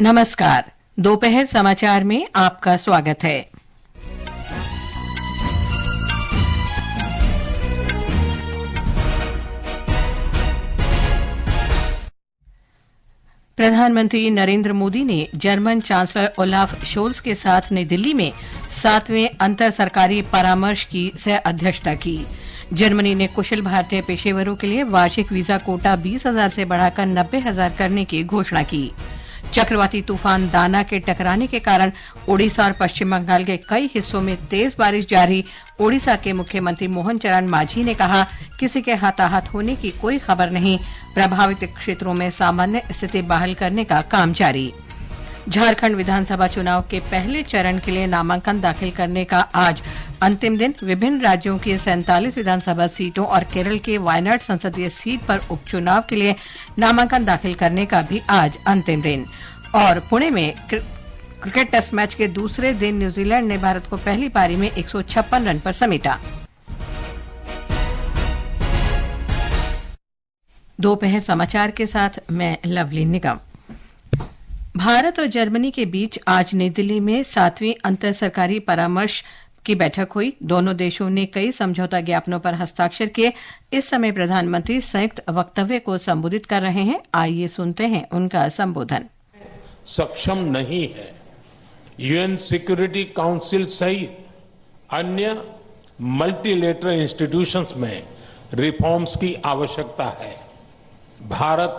नमस्कार। दोपहर समाचार में आपका स्वागत है। प्रधानमंत्री नरेंद्र मोदी ने जर्मन चांसलर ओलाफ शोल्ज के साथ नई दिल्ली में 7वें अंतर सरकारी परामर्श की सह अध्यक्षता की। जर्मनी ने कुशल भारतीय पेशेवरों के लिए वार्षिक वीजा कोटा 20,000 से बढ़ाकर 90,000 करने की घोषणा की। चक्रवाती तूफान दाना के टकराने के कारण ओडिशा और पश्चिम बंगाल के कई हिस्सों में तेज बारिश जारी। ओडिशा के मुख्यमंत्री मोहन चरण मांझी ने कहा, किसी के हताहत होने की कोई खबर नहीं। प्रभावित क्षेत्रों में सामान्य स्थिति बहाल करने का काम जारी। झारखंड विधानसभा चुनाव के पहले चरण के लिए नामांकन दाखिल करने का आज अंतिम दिन। विभिन्न राज्यों की 47 विधानसभा सीटों और केरल के वायनाड संसदीय सीट पर उपचुनाव के लिए नामांकन दाखिल करने का भी आज अंतिम दिन। और पुणे में क्रिकेट टेस्ट मैच के दूसरे दिन न्यूजीलैंड ने भारत को पहली पारी में 156 रन पर समेटा। दोपहर समाचार के साथ मैं लवली निगम। भारत और जर्मनी के बीच आज नई दिल्ली में 7वीं अंतर सरकारी परामर्श की बैठक हुई। दोनों देशों ने कई समझौता ज्ञापनों पर हस्ताक्षर किए। इस समय प्रधानमंत्री संयुक्त वक्तव्य को संबोधित कर रहे हैं। आइए सुनते हैं उनका संबोधन। सक्षम नहीं है। यूएन सिक्योरिटी काउंसिल सहित अन्य मल्टीलेटरल इंस्टीट्यूशंस में रिफॉर्म्स की आवश्यकता है। भारत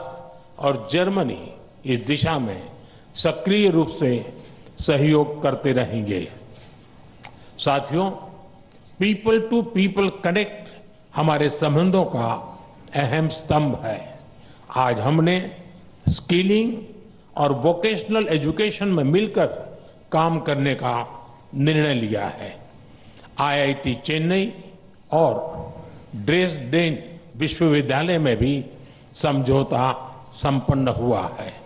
और जर्मनी इस दिशा में सक्रिय रूप से सहयोग करते रहेंगे। साथियों, पीपल टू पीपल कनेक्ट हमारे संबंधों का अहम स्तंभ है। आज हमने स्किलिंग और वोकेशनल एजुकेशन में मिलकर काम करने का निर्णय लिया है। आईआईटी चेन्नई और ड्रेसडेन विश्वविद्यालय में भी समझौता संपन्न हुआ है।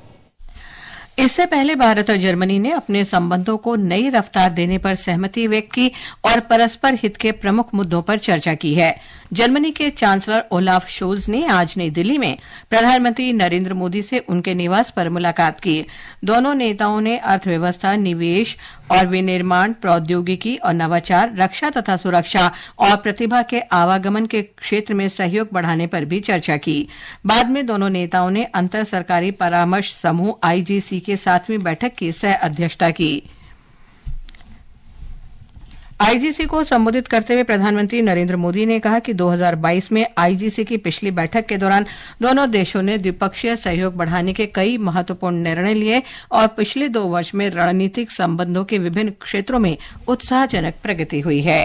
इससे पहले भारत और जर्मनी ने अपने संबंधों को नई रफ्तार देने पर सहमति व्यक्त की और परस्पर हित के प्रमुख मुद्दों पर चर्चा की है। जर्मनी के चांसलर ओलाफ शोल्ज ने आज नई दिल्ली में प्रधानमंत्री नरेंद्र मोदी से उनके निवास पर मुलाकात की। दोनों नेताओं ने अर्थव्यवस्था, निवेश और विनिर्माण, प्रौद्योगिकी और नवाचार, रक्षा तथा सुरक्षा और प्रतिभा के आवागमन के क्षेत्र में सहयोग बढ़ाने पर भी चर्चा की। बाद में दोनों नेताओं ने अंतर सरकारी परामर्श समूह आईजीसी के 7वीं बैठक की सह अध्यक्षता की। आईजीसी को संबोधित करते हुए प्रधानमंत्री नरेंद्र मोदी ने कहा कि 2022 में आईजीसी की पिछली बैठक के दौरान दोनों देशों ने द्विपक्षीय सहयोग बढ़ाने के कई महत्वपूर्ण निर्णय लिए और पिछले 2 वर्ष में रणनीतिक संबंधों के विभिन्न क्षेत्रों में उत्साहजनक प्रगति हुई है।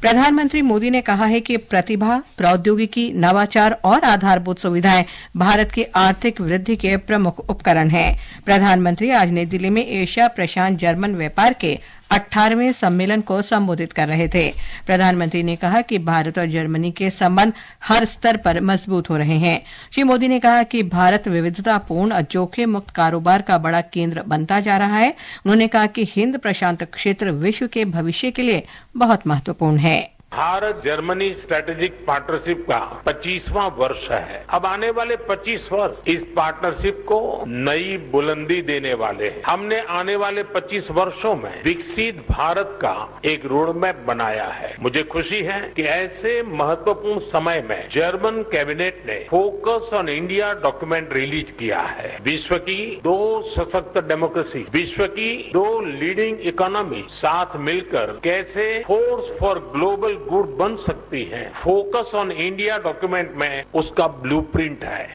प्रधानमंत्री मोदी ने कहा है कि प्रतिभा, प्रौद्योगिकी, नवाचार और आधारभूत सुविधाएं भारत की आर्थिक वृद्धि के प्रमुख उपकरण हैं। प्रधानमंत्री आज नई दिल्ली में एशिया प्रशांत जर्मन व्यापार के 18वें सम्मेलन को संबोधित कर रहे थे। प्रधानमंत्री ने कहा कि भारत और जर्मनी के संबंध हर स्तर पर मजबूत हो रहे हैं। श्री मोदी ने कहा कि भारत विविधतापूर्ण और जोखिम मुक्त कारोबार का बड़ा केंद्र बनता जा रहा है। उन्होंने कहा कि हिंद प्रशांत क्षेत्र विश्व के भविष्य के लिए बहुत महत्वपूर्ण है। भारत जर्मनी स्ट्रेटेजिक पार्टनरशिप का 25वां वर्ष है। अब आने वाले 25 वर्ष इस पार्टनरशिप को नई बुलंदी देने वाले हैं। हमने आने वाले 25 वर्षों में विकसित भारत का एक रोड मैप बनाया है। मुझे खुशी है कि ऐसे महत्वपूर्ण समय में जर्मन कैबिनेट ने focus on India document release किया है। विश्व की 2 सशक्त डेमोक्रेसी, विश्व की 2 लीडिंग इकोनॉमी साथ मिलकर कैसे फोर्स फॉर ग्लोबल गुड बन सकती है। फोकस ऑन इंडिया डॉक्यूमेंट में उसका ब्लूप्रिंट है।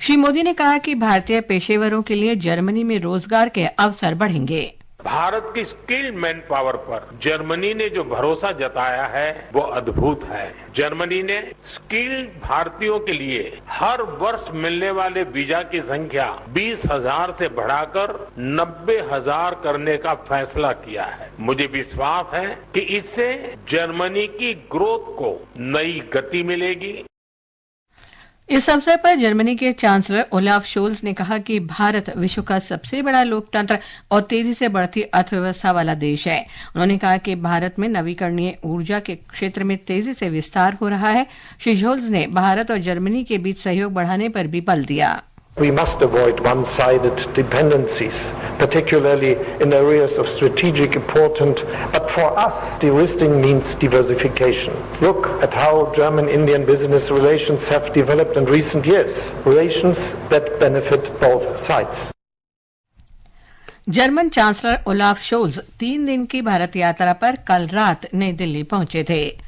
श्री मोदी ने कहा कि भारतीय पेशेवरों के लिए जर्मनी में रोजगार के अवसर बढ़ेंगे। भारत की स्किल्ड मैन पावर पर जर्मनी ने जो भरोसा जताया है वो अद्भुत है। जर्मनी ने स्किल्ड भारतीयों के लिए हर वर्ष मिलने वाले वीजा की संख्या 20,000 से बढ़ाकर 90,000 करने का फैसला किया है। मुझे विश्वास है कि इससे जर्मनी की ग्रोथ को नई गति मिलेगी। इस अवसर पर जर्मनी के चांसलर ओलाफ शोल्ज ने कहा कि भारत विश्व का सबसे बड़ा लोकतंत्र और तेजी से बढ़ती अर्थव्यवस्था वाला देश है। उन्होंने कहा कि भारत में नवीकरणीय ऊर्जा के क्षेत्र में तेजी से विस्तार हो रहा है। श्री शोल्ज ने भारत और जर्मनी के बीच सहयोग बढ़ाने पर भी बल दिया। We must avoid one-sided dependencies, particularly in areas of strategic importance. But for us, de-risking means diversification. Look at how German-Indian business relations have developed in recent years. Relations that benefit both sides. German chancellor Olaf Scholz 3 दिन की भारत यात्रा पर कल रात नई दिल्ली पहुंचे थे।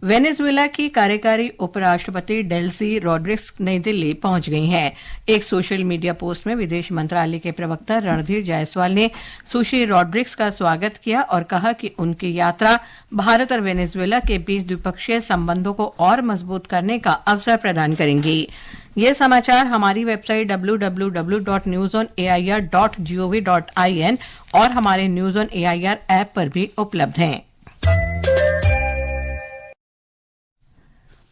Venezuela की कार्यकारी उपराष्ट्रपति डेल्सी रॉड्रिग्स नई दिल्ली पहुंच गई हैं। एक सोशल मीडिया पोस्ट में विदेश मंत्रालय के प्रवक्ता रणधीर जायसवाल ने सुश्री रॉड्रिग्स का स्वागत किया और कहा कि उनकी यात्रा भारत और वेनेजुएला के बीच द्विपक्षीय संबंधों को और मजबूत करने का अवसर प्रदान करेंगी। ये समाचार हमारी वेबसाइट www.newsonair.gov.in और हमारे न्यूज ऑन एआईआर ऐप पर भी उपलब्ध हैं।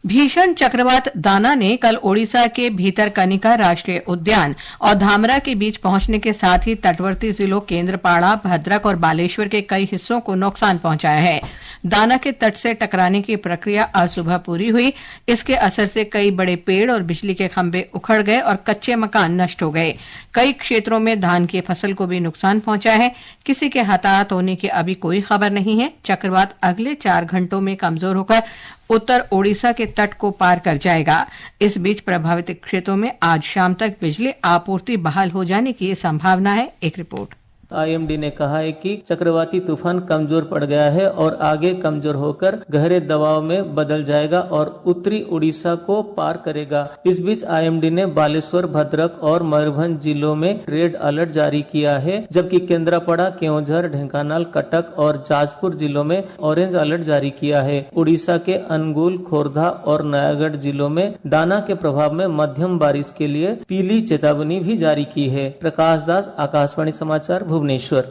भीषण चक्रवात दाना ने कल ओडिशा के भीतरकनिका राष्ट्रीय उद्यान और धामरा के बीच पहुंचने के साथ ही तटवर्ती जिलों केंद्रपाड़ा, भद्रक और बालेश्वर के कई हिस्सों को नुकसान पहुंचाया है। दाना के तट से टकराने की प्रक्रिया आज सुबह पूरी हुई। इसके असर से कई बड़े पेड़ और बिजली के खंभे उखड़ गए और कच्चे मकान नष्ट हो गए। कई क्षेत्रों में धान की फसल को भी नुकसान पहुंचा है। किसी के हताहत होने की अभी कोई खबर नहीं है। चक्रवात अगले 4 घंटों में कमजोर होकर उत्तर ओडिशा के तट को पार कर जाएगा। इस बीच प्रभावित क्षेत्रों में आज शाम तक बिजली आपूर्ति बहाल हो जाने की संभावना है। एक रिपोर्ट। आईएमडी ने कहा है कि चक्रवाती तूफान कमजोर पड़ गया है और आगे कमजोर होकर गहरे दबाव में बदल जाएगा और उत्तरी उड़ीसा को पार करेगा। इस बीच आईएमडी ने बालेश्वर, भद्रक और मयूरभंज जिलों में रेड अलर्ट जारी किया है, जबकि केंद्रापड़ा, केओंझर, ढेंकानाल, कटक और जाजपुर जिलों में ऑरेंज अलर्ट जारी किया है। उड़ीसा के अनुगुल, खोर्धा और नयागढ़ जिलों में दाना के प्रभाव में मध्यम बारिश के लिए पीली चेतावनी भी जारी की है। प्रकाश दास, आकाशवाणी समाचार, भुवनेश्वर।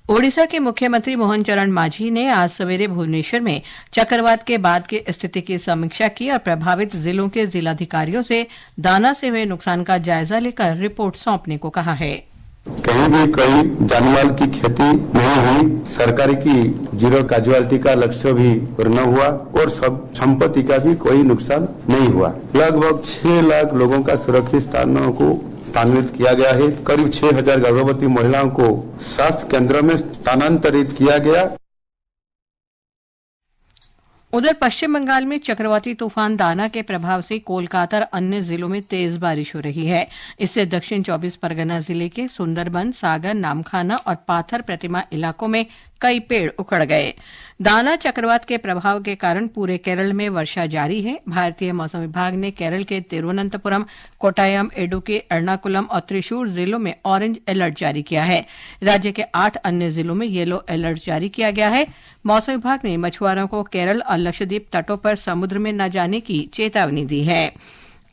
ओडिशा के मुख्यमंत्री मोहन चरण मांझी ने आज सवेरे भुवनेश्वर में चक्रवात के बाद की स्थिति की समीक्षा की और प्रभावित जिलों के जिलाधिकारियों से दाना से हुए नुकसान का जायजा लेकर रिपोर्ट सौंपने को कहा है। कहीं भी कोई जानमाल की क्षति नहीं हुई, सरकार की जीरो कैजुअलिटी का लक्ष्य भी पूर्ण हुआ और सब संपत्ति का भी कोई नुकसान नहीं हुआ। लगभग 6 लाख लोगों का सुरक्षित स्थानों को स्थानांतरित किया गया है। करीब 6000 गर्भवती महिलाओं को स्वास्थ्य केंद्रों में स्थानांतरित किया गया। उधर पश्चिम बंगाल में चक्रवाती तूफान दाना के प्रभाव से कोलकाता और अन्य जिलों में तेज बारिश हो रही है। इससे दक्षिण 24 परगना जिले के सुंदरबन, सागर, नामखाना और पाथर प्रतिमा इलाकों में कई पेड़ उखड़ गए। दाना चक्रवात के प्रभाव के कारण पूरे केरल में वर्षा जारी है। भारतीय मौसम विभाग ने केरल के तिरुवनंतपुरम, कोट्टायम, इडुक्की, एर्नाकुलम और त्रिशूर जिलों में ऑरेंज अलर्ट जारी किया है। राज्य के 8 अन्य जिलों में येलो अलर्ट जारी किया गया है। मौसम विभाग ने मछुआरों को केरल और लक्षद्वीप तटों पर समुद्र में न जाने की चेतावनी दी है।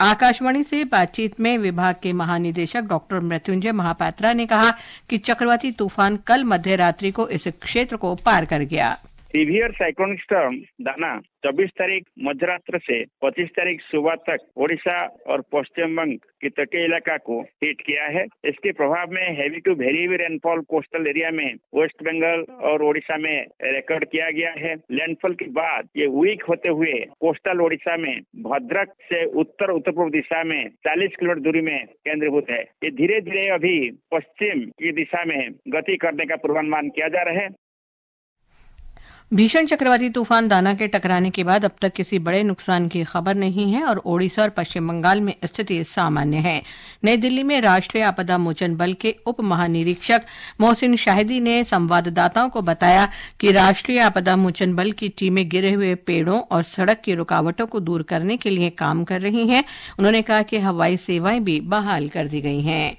आकाशवाणी से बातचीत में विभाग के महानिदेशक डॉक्टर मृत्युंजय महापात्रा ने कहा कि चक्रवाती तूफान कल मध्य रात्रि को इस क्षेत्र को पार कर गया। सीवियर साइक्लोनिक स्टॉर्म दाना 24 तारीख मध्यरात्र से 25 तारीख सुबह तक ओडिशा और पश्चिम बंग के तटीय इलाका को हिट किया है। इसके प्रभाव में heavy to very heavy rainfall coastal area में वेस्ट बंगाल और ओडिशा में रिकॉर्ड किया गया है। लैंडफॉल के बाद ये वीक होते हुए कोस्टल ओडिशा में भद्रक से उत्तर पूर्व दिशा में 40 किलोमीटर दूरी में केंद्रीभूत है। ये धीरे धीरे अभी पश्चिम की दिशा में गति करने का पूर्वानुमान किया जा रहा है। भीषण चक्रवाती तूफान दाना के टकराने के बाद अब तक किसी बड़े नुकसान की खबर नहीं है और ओडिशा और पश्चिम बंगाल में स्थिति सामान्य है। नई दिल्ली में राष्ट्रीय आपदा मोचन बल के उप महानिरीक्षक मोहसिन शाहिदी ने संवाददाताओं को बताया कि राष्ट्रीय आपदा मोचन बल की टीमें गिरे हुए पेड़ों और सड़क की रुकावटों को दूर करने के लिए काम कर रही हैं। उन्होंने कहा कि हवाई सेवाएं भी बहाल कर दी गई हैं।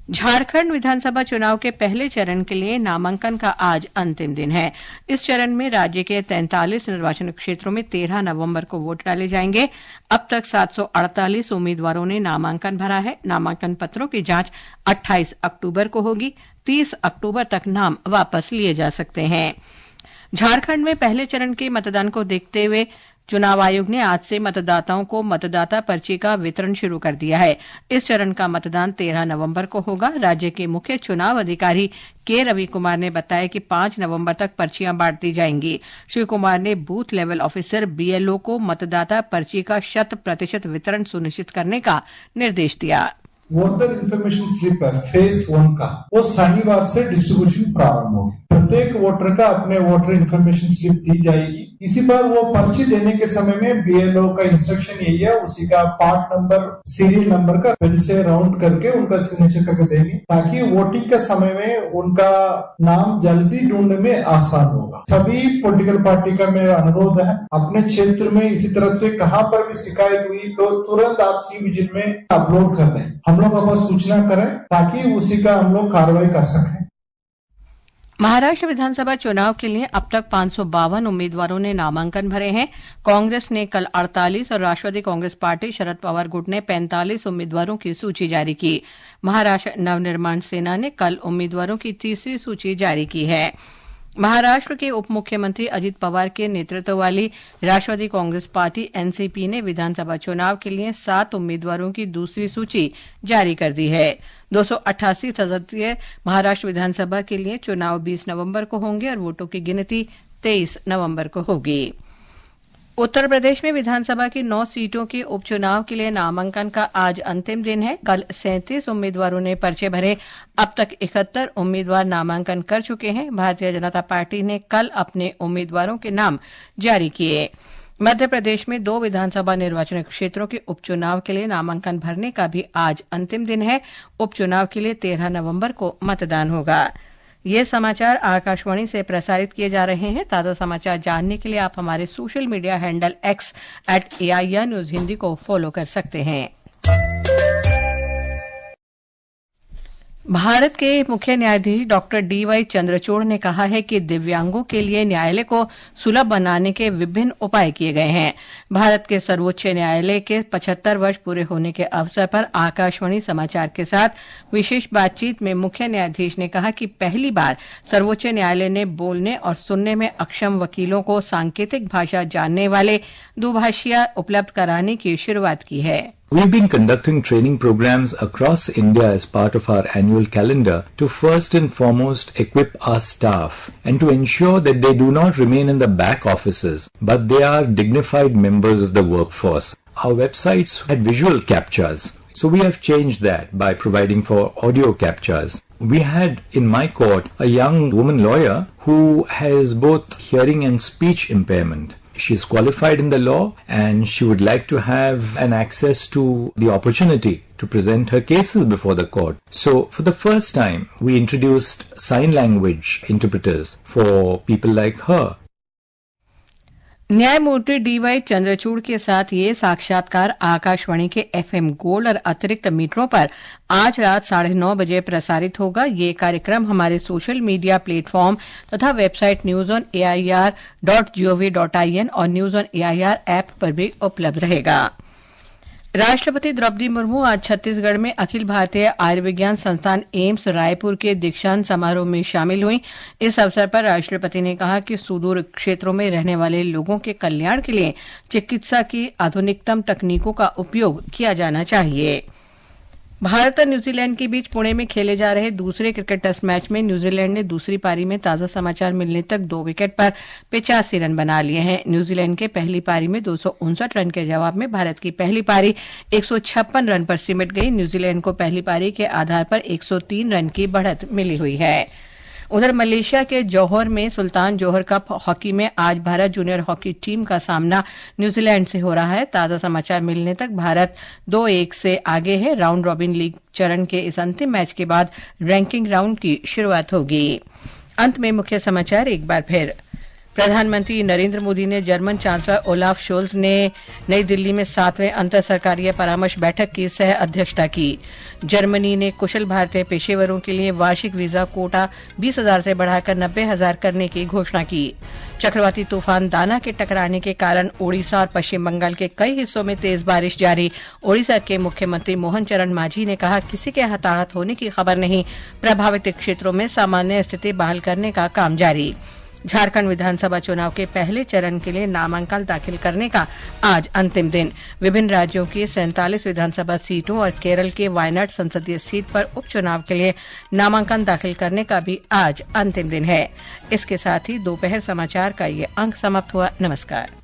झारखंड विधानसभा चुनाव के पहले चरण के लिए नामांकन का आज अंतिम दिन है। इस चरण में राज्य के 43 निर्वाचन क्षेत्रों में 13 नवंबर को वोट डाले जाएंगे। अब तक 748 उम्मीदवारों ने नामांकन भरा है। नामांकन पत्रों की जांच 28 अक्टूबर को होगी। 30 अक्टूबर तक नाम वापस लिए जा सकते हैं। झारखंड में पहले चरण के मतदान को देखते हुए चुनाव आयोग ने आज से मतदाताओं को मतदाता पर्ची का वितरण शुरू कर दिया है। इस चरण का मतदान 13 नवंबर को होगा। राज्य के मुख्य चुनाव अधिकारी के रवि कुमार ने बताया कि 5 नवंबर तक पर्चियां बांट दी जाएंगी। श्री कुमार ने बूथ लेवल ऑफिसर बीएलओ को मतदाता पर्ची का 100% वितरण सुनिश्चित करने का निर्देश दिया। वोटर इन्फॉर्मेशन स्लिप है फेज 1 का, वो शनिवार से डिस्ट्रीब्यूशन प्रारंभ होगी। प्रत्येक वोटर का अपने वोटर इन्फॉर्मेशन स्लिप दी जाएगी। इसी पर वो पर्ची देने के समय में बीएलओ का इंस्ट्रक्शन यही है, उसी का पार्ट नंबर, सीरियल नंबर का पेन से राउंड करके उनका सिग्नेचर करके देंगे, ताकि वोटिंग के समय में उनका नाम जल्दी ढूंढने में आसान होगा। सभी पॉलिटिकल पार्टी का मेरा अनुरोध है, अपने क्षेत्र में इसी तरह से कहाँ पर भी शिकायत हुई तो तुरंत आप सी विजिल में अपलोड कर दें, हम लोग आपको सूचना करें ताकि उसी का हम लोग कार्रवाई कर सकें। महाराष्ट्र विधानसभा चुनाव के लिए अब तक 552 उम्मीदवारों ने नामांकन भरे हैं। कांग्रेस ने कल 48 और राष्ट्रवादी कांग्रेस पार्टी शरद पवार गुट ने 45 उम्मीदवारों की सूची जारी की। महाराष्ट्र नवनिर्माण सेना ने कल उम्मीदवारों की तीसरी सूची जारी की है। महाराष्ट्र के उप मुख्यमंत्री अजित पवार के नेतृत्व वाली राष्ट्रवादी कांग्रेस पार्टी एनसीपी ने विधानसभा चुनाव के लिए 7 उम्मीदवारों की दूसरी सूची जारी कर दी है। 288 सदस्यीय महाराष्ट्र विधानसभा के लिए चुनाव 20 नवंबर को होंगे और वोटों की गिनती 23 नवंबर को होगी। उत्तर प्रदेश में विधानसभा की 9 सीटों के उपचुनाव के लिए नामांकन का आज अंतिम दिन है। कल 37 उम्मीदवारों ने पर्चे भरे। अब तक 71 उम्मीदवार नामांकन कर चुके हैं। भारतीय जनता पार्टी ने कल अपने उम्मीदवारों के नाम जारी किए। मध्य प्रदेश में 2 विधानसभा निर्वाचन क्षेत्रों के उपचुनाव के लिए नामांकन भरने का भी आज अंतिम दिन है। उपचुनाव के लिए 13 नवंबर को मतदान होगा। ये समाचार आकाशवाणी से प्रसारित किए जा रहे हैं। ताजा समाचार जानने के लिए आप हमारे social media handle X @AIR news Hindi को फॉलो कर सकते हैं। भारत के मुख्य न्यायाधीश डॉक्टर DY चंद्रचूड़ ने कहा है कि दिव्यांगों के लिए न्यायालय को सुलभ बनाने के विभिन्न उपाय किए गए हैं। भारत के सर्वोच्च न्यायालय के 75 वर्ष पूरे होने के अवसर पर आकाशवाणी समाचार के साथ विशेष बातचीत में मुख्य न्यायाधीश ने कहा कि पहली बार सर्वोच्च न्यायालय ने बोलने और सुनने में अक्षम वकीलों को सांकेतिक भाषा जानने वाले दुभाषिया उपलब्ध कराने की शुरुआत की है। We've been conducting training programs across India as part of our annual calendar to first and foremost equip our staff and to ensure that they do not remain in the back offices, but they are dignified members of the workforce. Our websites had visual captures, so we have changed that by providing for audio captures. We had in my court a young woman lawyer who has both hearing and speech impairment. She is qualified in the law and she would like to have an access to the opportunity to present her cases before the court. So for the first time, we introduced sign language interpreters for people like her. न्यायमूर्ति DY Chandrachud के साथ ये साक्षात्कार आकाशवाणी के FM gold और अतिरिक्त मीटरों पर आज रात 9:30 बजे प्रसारित होगा। ये कार्यक्रम हमारे सोशल मीडिया प्लेटफॉर्म तथा वेबसाइट newsonair.gov.in और न्यूज ऑन AIR ऐप पर भी उपलब्ध रहेगा। राष्ट्रपति द्रौपदी मुर्मू आज छत्तीसगढ़ में अखिल भारतीय आयुर्विज्ञान संस्थान एम्स रायपुर के दीक्षांत समारोह में शामिल हुई। इस अवसर पर राष्ट्रपति ने कहा कि सुदूर क्षेत्रों में रहने वाले लोगों के कल्याण के लिए चिकित्सा की आधुनिकतम तकनीकों का उपयोग किया जाना चाहिए। भारत और न्यूजीलैंड के बीच पुणे में खेले जा रहे दूसरे क्रिकेट टेस्ट मैच में न्यूजीलैंड ने दूसरी पारी में ताजा समाचार मिलने तक 2 विकेट पर 85 रन बना लिए हैं। न्यूजीलैंड के पहली पारी में 259 रन के जवाब में भारत की पहली पारी 156 रन पर सिमट गई। न्यूजीलैंड को पहली पारी के आधार पर 103 रन की बढ़त मिली हुई है। उधर मलेशिया के जौहर में सुल्तान जौहर कप हॉकी में आज भारत जूनियर हॉकी टीम का सामना न्यूजीलैंड से हो रहा है। ताजा समाचार मिलने तक भारत 2-1 से आगे है। राउंड रॉबिन लीग चरण के इस अंतिम मैच के बाद रैंकिंग राउंड की शुरुआत होगी। अंत में मुख्य समाचार एक बार फिर। प्रधानमंत्री नरेंद्र मोदी ने जर्मन चांसलर ओलाफ शोल्ज ने नई दिल्ली में 7वें अंतर सरकारीय परामर्श बैठक की सह अध्यक्षता की। जर्मनी ने कुशल भारतीय पेशेवरों के लिए वार्षिक वीजा कोटा 20,000 से बढ़ाकर 90,000 करने की घोषणा की। चक्रवाती तूफान दाना के टकराने के कारण ओडिशा और पश्चिम बंगाल के कई हिस्सों में तेज बारिश जारी। ओडिशा के मुख्यमंत्री मोहन चरण मांझी ने कहा, किसी के हताहत होने की खबर नहीं, प्रभावित क्षेत्रों में सामान्य स्थिति बहाल करने का काम जारी। झारखंड विधानसभा चुनाव के पहले चरण के लिए नामांकन दाखिल करने का आज अंतिम दिन। विभिन्न राज्यों की 47 विधानसभा सीटों और केरल के वायनाड संसदीय सीट पर उपचुनाव के लिए नामांकन दाखिल करने का भी आज अंतिम दिन है। इसके साथ ही दोपहर समाचार का ये अंक समाप्त हुआ। नमस्कार।